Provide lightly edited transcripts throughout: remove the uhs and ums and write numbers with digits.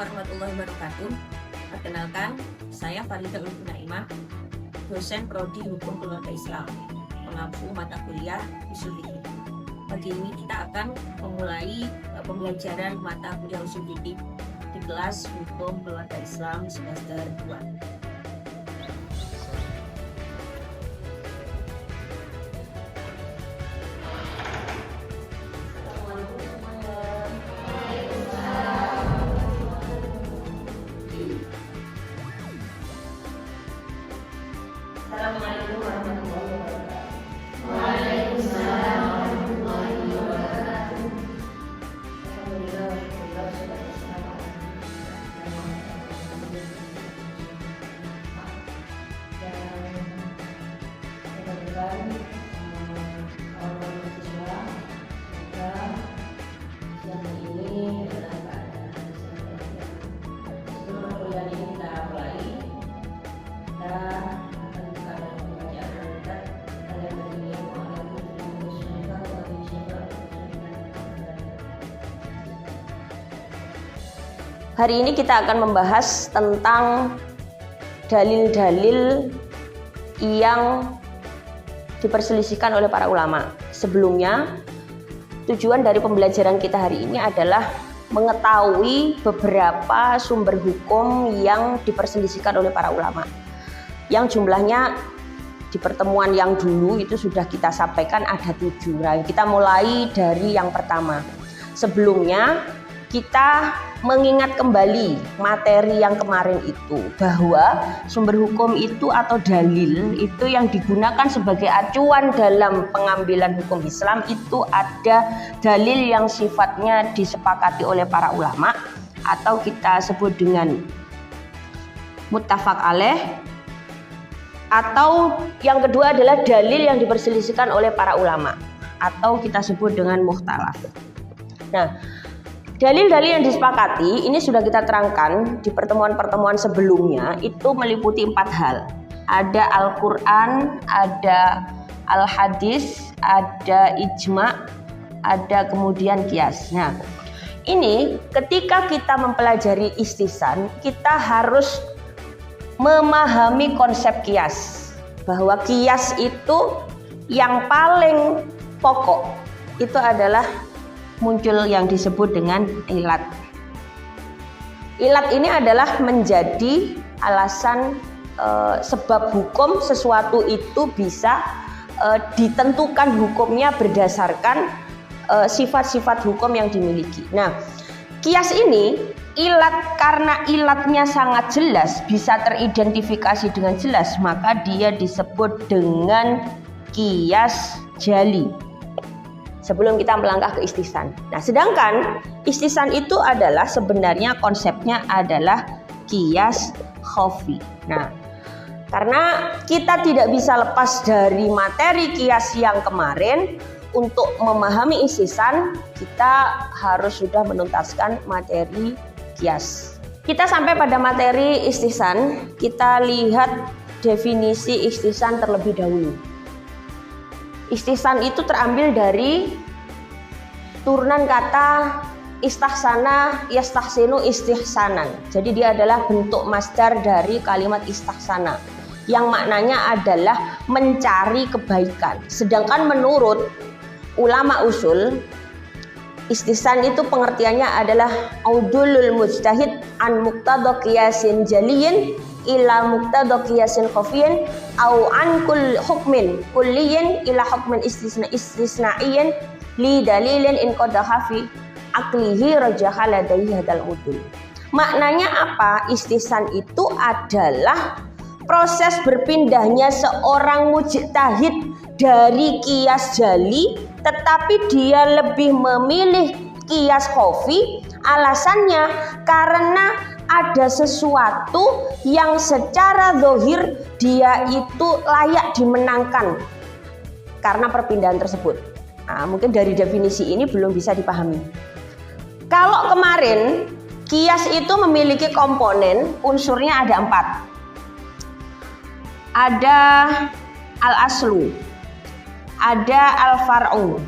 warahmatullahi wabarakatuh. Perkenalkan, saya Farida Ulfi Naimah, dosen Prodi Hukum Keluarga Islam, pengampu mata kuliah Ushul Fiqih. Pagi ini kita akan memulai pembelajaran mata kuliah Ushul Fiqih di kelas Hukum Keluarga Islam semester 2. Assalamualaikum warahmatullahi wabarakatuh. Waalaikumsalam warahmatullahi wabarakatuh. Alhamdulillah, sudah bersama. Dan mudah-mudahan para mahasiswa semoga siang ini dalam keadaan sehat. Sebelum kuliah ini kita mulai, kita hari ini kita akan membahas tentang dalil-dalil yang diperselisihkan oleh para ulama. Sebelumnya, tujuan dari pembelajaran kita hari ini adalah mengetahui beberapa sumber hukum yang diperselisihkan oleh para ulama. Yang jumlahnya di pertemuan yang dulu itu sudah kita sampaikan ada 7. Nah, kita mulai dari yang pertama. Sebelumnya kita mengingat kembali materi yang kemarin itu, bahwa sumber hukum itu atau dalil itu yang digunakan sebagai acuan dalam pengambilan hukum Islam itu ada dalil yang sifatnya disepakati oleh para ulama atau kita sebut dengan muttafaq alaih, atau yang kedua adalah dalil yang diperselisihkan oleh para ulama atau kita sebut dengan mukhtalaf. Nah, dalil-dalil yang disepakati ini sudah kita terangkan di pertemuan-pertemuan sebelumnya, itu meliputi 4 hal. Ada Al-Quran, ada Al-Hadis, ada Ijma', ada kemudian Qiyas. Nah, ini ketika kita mempelajari istisna, kita harus memahami konsep Qiyas, bahwa Qiyas itu yang paling pokok itu adalah muncul yang disebut dengan ilat. Ilat ini adalah menjadi alasan sebab hukum sesuatu itu bisa ditentukan hukumnya berdasarkan sifat-sifat hukum yang dimiliki. Nah, Qiyas ini ilat, karena ilatnya sangat jelas, bisa teridentifikasi dengan jelas, maka dia disebut dengan Qiyas jali. Sebelum kita melangkah ke istisna. Nah, sedangkan istisna itu adalah sebenarnya konsepnya adalah Qiyas khafi. Nah, karena kita tidak bisa lepas dari materi Qiyas yang kemarin, untuk memahami istisna kita harus sudah menuntaskan materi Qiyas. Kita sampai pada materi istisna, kita lihat definisi istisna terlebih dahulu. Istisna itu terambil dari turunan kata istahsana, yastahsinu, istihsanan. Jadi dia adalah bentuk masdar dari kalimat istahsana yang maknanya adalah mencari kebaikan. Sedangkan menurut ulama usul, istisna itu pengertiannya adalah audulul mujtahid an muqtada qiyasin jaliyin ila muqtada qiyasin khafiyin au an kull hukmin kulliyin ila hukmin istisnaiyin li dalilin in qadaha fi aqlihi rajaha ladaihi hadal udul. Maknanya apa? Istisna itu adalah proses berpindahnya seorang mujtahid dari qiyas jali, tetapi dia lebih memilih qiyas khafi. Alasannya karena ada sesuatu yang secara zahir dia itu layak dimenangkan karena perpindahan tersebut. Nah, mungkin dari definisi ini belum bisa dipahami. Kalau kemarin Qiyas itu memiliki komponen, unsurnya ada 4. Ada al-aslu, ada al-far'u,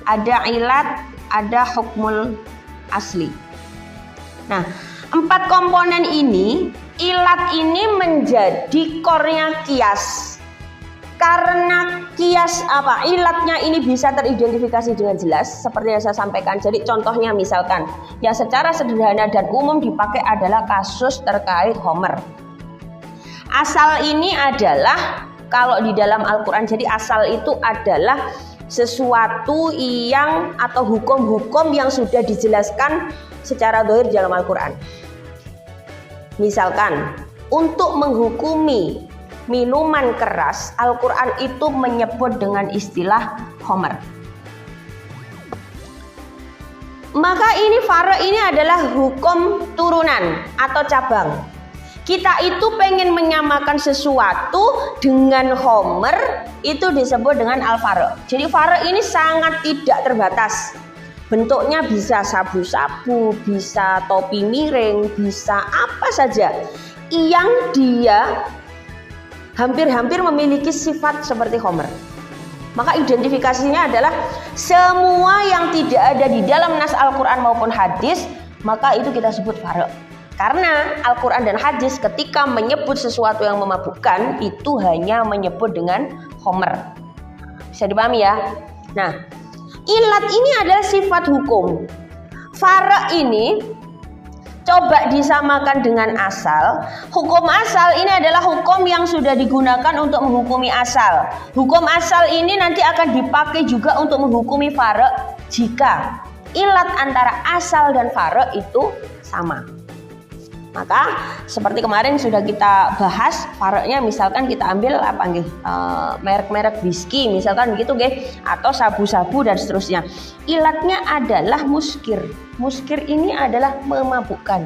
ada ilat, ada hukmul asli. Nah, 4 komponen ini, ilat ini menjadi core-nya kias. Karena kias ilatnya ini bisa teridentifikasi dengan jelas seperti yang saya sampaikan. Jadi contohnya misalkan yang secara sederhana dan umum dipakai adalah kasus terkait Homer. Asal ini adalah kalau di dalam Al-Quran, jadi asal itu adalah sesuatu yang atau hukum-hukum yang sudah dijelaskan secara zahir dalam Al-Quran. Misalkan untuk menghukumi minuman keras, Al-Quran itu menyebut dengan istilah Homer. Maka ini fara ini adalah hukum turunan atau cabang. Kita itu pengen menyamakan sesuatu dengan Homer, itu disebut dengan al-fara. Jadi fara ini sangat tidak terbatas. Bentuknya bisa sabu-sabu, bisa topi miring, bisa apa saja yang dia hampir-hampir memiliki sifat seperti Homer. Maka identifikasinya adalah semua yang tidak ada di dalam nas Al-Quran maupun hadis, maka itu kita sebut fara. Karena Al-Quran dan hadis ketika menyebut sesuatu yang memabukkan itu hanya menyebut dengan Homer. Bisa dipahami ya? Nah, ilat ini adalah sifat hukum. Fara ini coba disamakan dengan asal. Hukum asal ini adalah hukum yang sudah digunakan untuk menghukumi asal. Hukum asal ini nanti akan dipakai juga untuk menghukumi fara jika ilat antara asal dan fara itu sama. Maka seperti kemarin sudah kita bahas, faranya misalkan kita ambil merek-merek whisky misalkan begitu atau sabu-sabu dan seterusnya. Ilatnya adalah muskir. Muskir ini adalah memabukkan.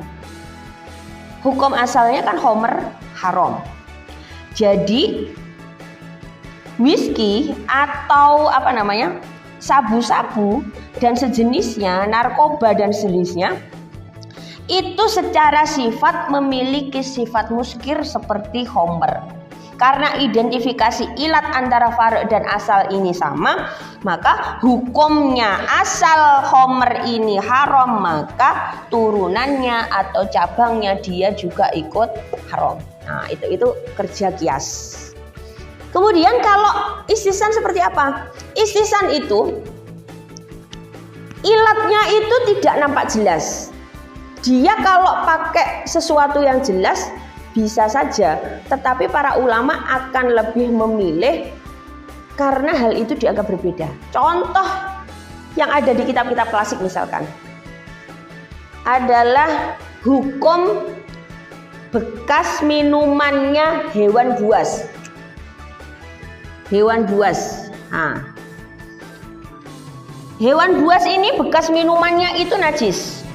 Hukum asalnya kan Homer haram. Jadi whisky atau sabu-sabu dan sejenisnya, narkoba dan sejenisnya itu secara sifat memiliki sifat muskir seperti Homer. Karena identifikasi ilat antara fara dan asal ini sama, maka hukumnya asal Homer ini haram, maka turunannya atau cabangnya dia juga ikut haram. Nah, itu kerja kias. Kemudian kalau istihsan seperti apa? Istihsan itu ilatnya itu tidak nampak jelas. Dia kalau pakai sesuatu yang jelas bisa saja, tetapi para ulama akan lebih memilih karena hal itu dianggap berbeda. Contoh yang ada di kitab-kitab klasik misalkan adalah hukum bekas minumannya hewan buas. Hewan buas. Hewan buas ini bekas minumannya itu najis.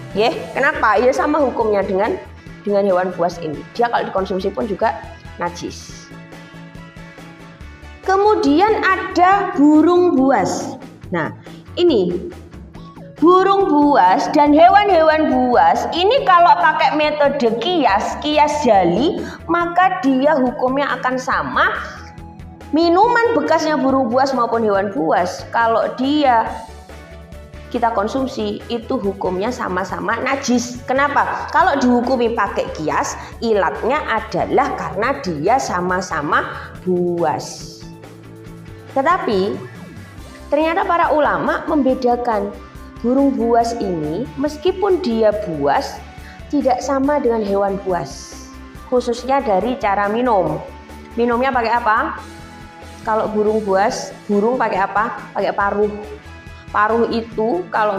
Kenapa? Ya sama hukumnya dengan hewan buas ini. Dia kalau dikonsumsi pun juga najis. Kemudian ada burung buas. Nah, ini burung buas dan hewan-hewan buas ini kalau pakai metode kias jali, maka dia hukumnya akan sama. Minuman bekasnya burung buas maupun hewan buas, kalau dia kita konsumsi itu hukumnya sama-sama najis. Kenapa? Kalau dihukumi pakai kias, ilatnya adalah karena dia sama-sama buas. Tetapi ternyata para ulama membedakan burung buas ini meskipun dia buas tidak sama dengan hewan buas. Khususnya dari cara minum. Minumnya pakai apa? Kalau burung buas, burung pakai apa? Pakai paruh. Paruh itu kalau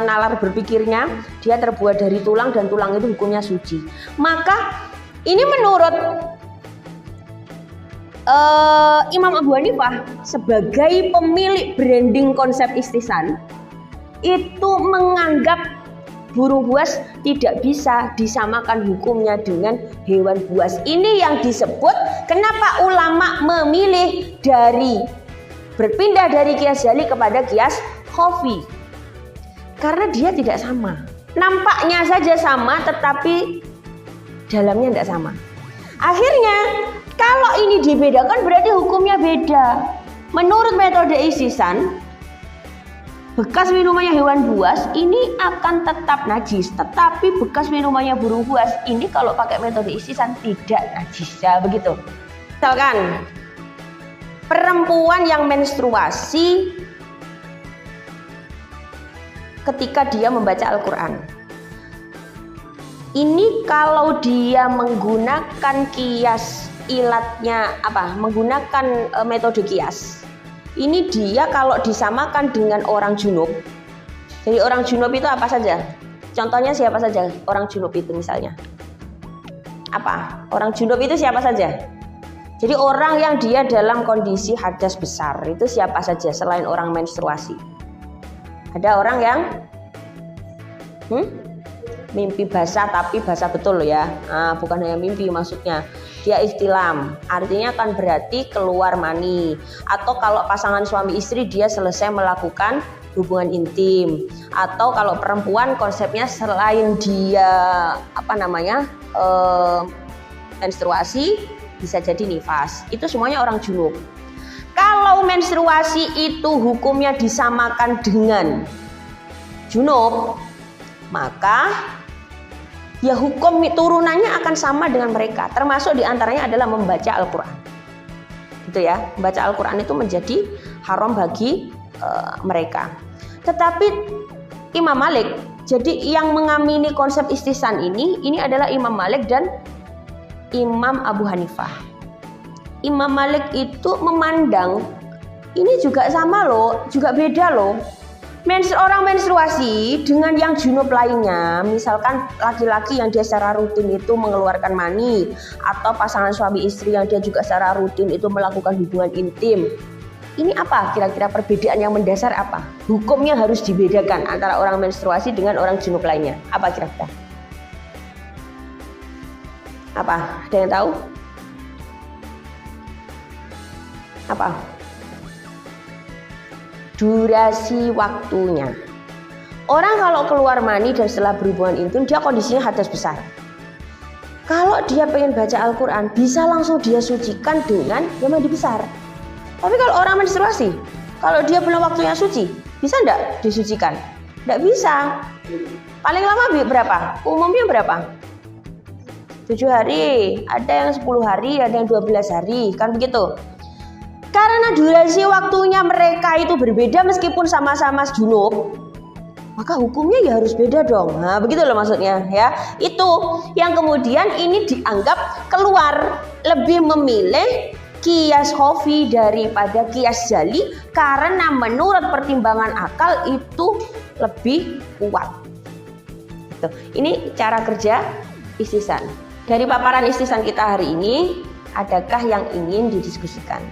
nalar berpikirnya dia terbuat dari tulang dan tulang itu hukumnya suci. Maka ini menurut Imam Abu Hanifah sebagai pemilik branding konsep istihsan itu menganggap burung buas tidak bisa disamakan hukumnya dengan hewan buas. Ini yang disebut kenapa ulama memilih berpindah dari kias jali kepada kias khafi. Karena dia tidak sama. Nampaknya saja sama tetapi dalamnya tidak sama. Akhirnya kalau ini dibedakan berarti hukumnya beda. Menurut metode istihsan, bekas minumannya hewan buas ini akan tetap najis, tetapi bekas minumannya burung buas ini kalau pakai metode istisan tidak najis. Ya begitu. Misalkan perempuan yang menstruasi ketika dia membaca Al-Quran. Ini kalau dia menggunakan kias ilatnya menggunakan metode kias. Ini dia kalau disamakan dengan orang junub. Jadi orang junub itu apa saja? Contohnya siapa saja orang junub itu misalnya? Apa? Orang junub itu siapa saja? Jadi orang yang dia dalam kondisi hadas besar itu siapa saja selain orang menstruasi? Ada orang yang mimpi basah tapi basah betul ya. Bukan hanya mimpi maksudnya. Dia ihtilam, artinya kan berarti keluar mani. Atau kalau pasangan suami istri dia selesai melakukan hubungan intim. Atau kalau perempuan konsepnya selain dia menstruasi bisa jadi nifas. Itu semuanya orang junub. Kalau menstruasi itu hukumnya disamakan dengan junub, maka ya hukum turunannya akan sama dengan mereka, termasuk diantaranya adalah membaca Al-Quran. Gitu ya, membaca Al-Quran itu menjadi haram bagi mereka. Tetapi Imam Malik, jadi yang mengamini konsep istihsan ini adalah Imam Malik dan Imam Abu Hanifah. Imam Malik itu memandang ini juga sama loh, juga beda loh. Orang menstruasi dengan yang junub lainnya, misalkan laki-laki yang dia secara rutin itu mengeluarkan mani, atau pasangan suami istri yang dia juga secara rutin itu melakukan hubungan intim. Ini apa kira-kira perbedaan yang mendasar apa? Hukumnya harus dibedakan antara orang menstruasi dengan orang junub lainnya. Apa kira-kira? Apa? Ada yang tahu? Apa? Durasi waktunya. Orang kalau keluar mani dan setelah berhubungan intim dia kondisinya hadas besar. Kalau dia pengen baca Al-Quran bisa langsung dia sucikan dengan mandi besar. Tapi kalau orang menstruasi, kalau dia belum waktunya suci, bisa enggak disucikan? Enggak bisa. Paling lama berapa? Umumnya berapa? 7 hari, ada yang 10 hari, ada yang 12 hari, kan begitu. Karena durasi waktunya mereka itu berbeda meskipun sama-sama junub, maka hukumnya ya harus beda dong. Nah, begitu loh maksudnya ya. Itu yang kemudian ini dianggap keluar lebih memilih kias khafi daripada kias jali karena menurut pertimbangan akal itu lebih kuat. Gitu. Ini cara kerja istihsan. Dari paparan istihsan kita hari ini, adakah yang ingin didiskusikan?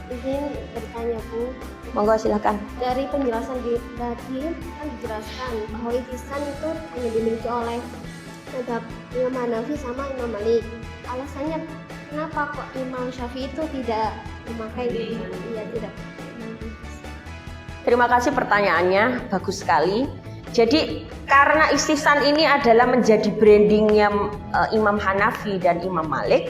Izin bertanya Bu. Monggo silakan. Dari penjelasan tadi kan dijelaskan bahwa istihsan itu hanya dimiliki oleh mazhab Imam Hanafi sama Imam Malik. Alasannya kenapa kok Imam Syafi'i itu tidak memakai tidak? Terima kasih pertanyaannya, bagus sekali. Jadi karena istihsan ini adalah menjadi brandingnya Imam Hanafi dan Imam Malik,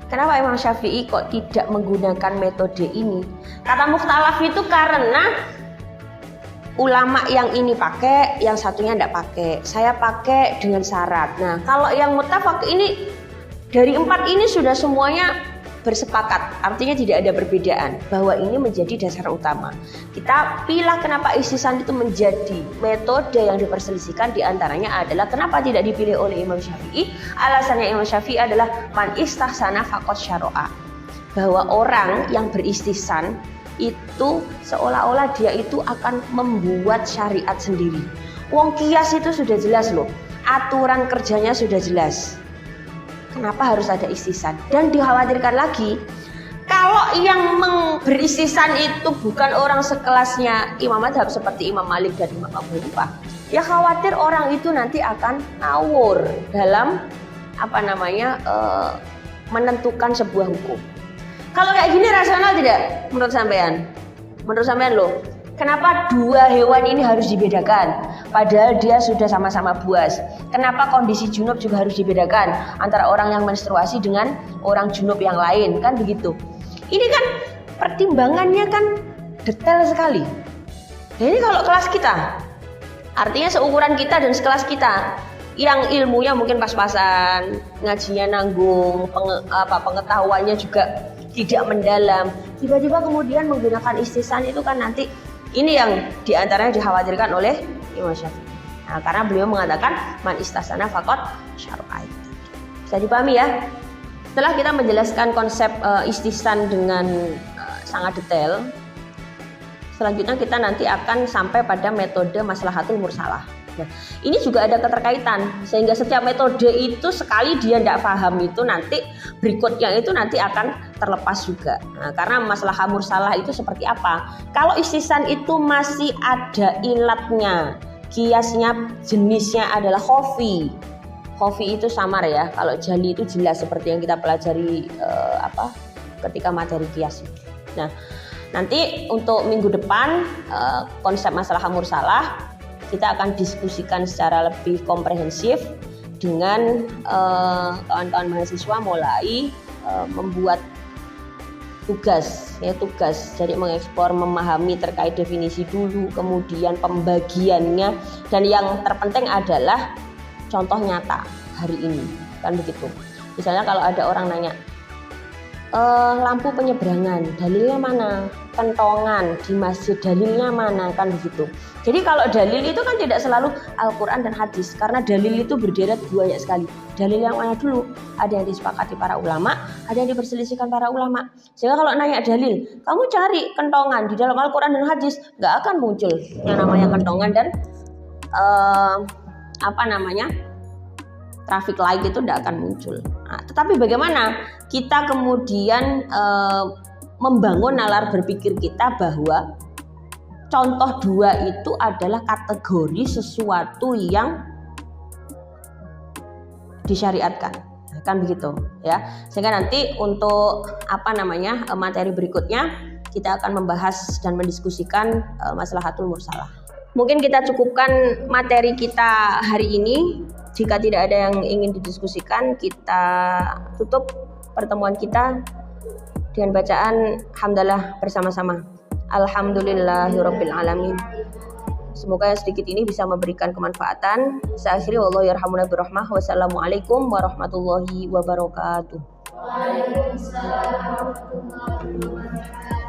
kenapa Imam Syafi'i kok tidak menggunakan metode ini? Kata mukhtalaf itu karena ulama yang ini pakai, yang satunya tidak pakai. Saya pakai dengan syarat. Nah, kalau yang muttafaq ini dari 4 ini sudah semuanya bersepakat, artinya tidak ada perbedaan bahwa ini menjadi dasar utama. Kita pilih kenapa istihsan itu menjadi metode yang diperselisihkan, diantaranya adalah kenapa tidak dipilih oleh Imam Syafi'i. Alasannya Imam Syafi'i adalah man istahsana faqad syara'a, bahwa orang yang beristihsan itu seolah-olah dia itu akan membuat syariat sendiri. Wong kias itu sudah jelas loh, aturan kerjanya sudah jelas. Kenapa harus ada istihsan? Dan dikhawatirkan lagi, kalau yang beristihsan itu bukan orang sekelasnya Imam Madhab seperti Imam Malik dan Imam Abu Hanifah, ya khawatir orang itu nanti akan ngawur dalam menentukan sebuah hukum. Kalau kayak gini rasional tidak menurut sampean? Menurut sampean loh, kenapa 2 hewan ini harus dibedakan? Padahal dia sudah sama-sama buas. Kenapa kondisi junub juga harus dibedakan antara orang yang menstruasi dengan orang junub yang lain? Kan begitu. Ini kan pertimbangannya kan detail sekali. Dan ini kalau kelas kita, artinya seukuran kita dan sekelas kita, yang ilmunya mungkin pas-pasan, ngajinya nanggung, pengetahuannya juga tidak mendalam, tiba-tiba kemudian menggunakan istihsan itu kan nanti ini yang diantaranya dikhawatirkan oleh Imam Syafi'i. Nah, karena beliau mengatakan man istahsana faqad syar'a. Bisa dipahami ya? Setelah kita menjelaskan konsep istihsan dengan sangat detail, selanjutnya kita nanti akan sampai pada metode maslahatul mursalah. Nah, ini juga ada keterkaitan sehingga setiap metode itu sekali dia tidak paham itu nanti berikutnya itu nanti akan terlepas juga. Nah, karena maslahah mursalah itu seperti apa? Kalau istihsan itu masih ada ilatnya, kiasnya jenisnya adalah khofi. Khofi itu samar ya. Kalau jali itu jelas seperti yang kita pelajari ketika materi kias. Nah, nanti untuk minggu depan konsep maslahah mursalah kita akan diskusikan secara lebih komprehensif dengan kawan-kawan mahasiswa mulai membuat tugas, jadi mengeksplor, memahami terkait definisi dulu, kemudian pembagiannya, dan yang terpenting adalah contoh nyata hari ini, kan begitu. Misalnya kalau ada orang nanya, lampu penyeberangan, dalilnya mana? Kentongan di masjid, dalilnya mana? Kan begitu. Jadi kalau dalil itu kan tidak selalu Al-Quran dan hadis, karena dalil itu berderet banyak sekali. Dalil yang mana dulu? Ada yang disepakati para ulama, ada yang diperselisihkan para ulama. Sehingga kalau nanya dalil, kamu cari kentongan di dalam Al-Quran dan hadis, nggak akan muncul yang namanya kentongan dan traffic light itu tidak akan muncul. Nah, tetapi bagaimana kita kemudian membangun nalar berpikir kita bahwa contoh dua itu adalah kategori sesuatu yang disyariatkan, kan begitu ya. Sehingga nanti untuk materi berikutnya kita akan membahas dan mendiskusikan maslahatul mursalah. Mungkin kita cukupkan materi kita hari ini. Jika tidak ada yang ingin didiskusikan, kita tutup pertemuan kita dengan bacaan hamdalah bersama-sama. Alhamdulillahirabbil alamin. Semoga yang sedikit ini bisa memberikan kemanfaatan. Saya akhiri wallahu yarhamuna birahmah. Wassalamualaikum warahmatullahi wabarakatuh. Waalaikumsalam warahmatullahi wabarakatuh.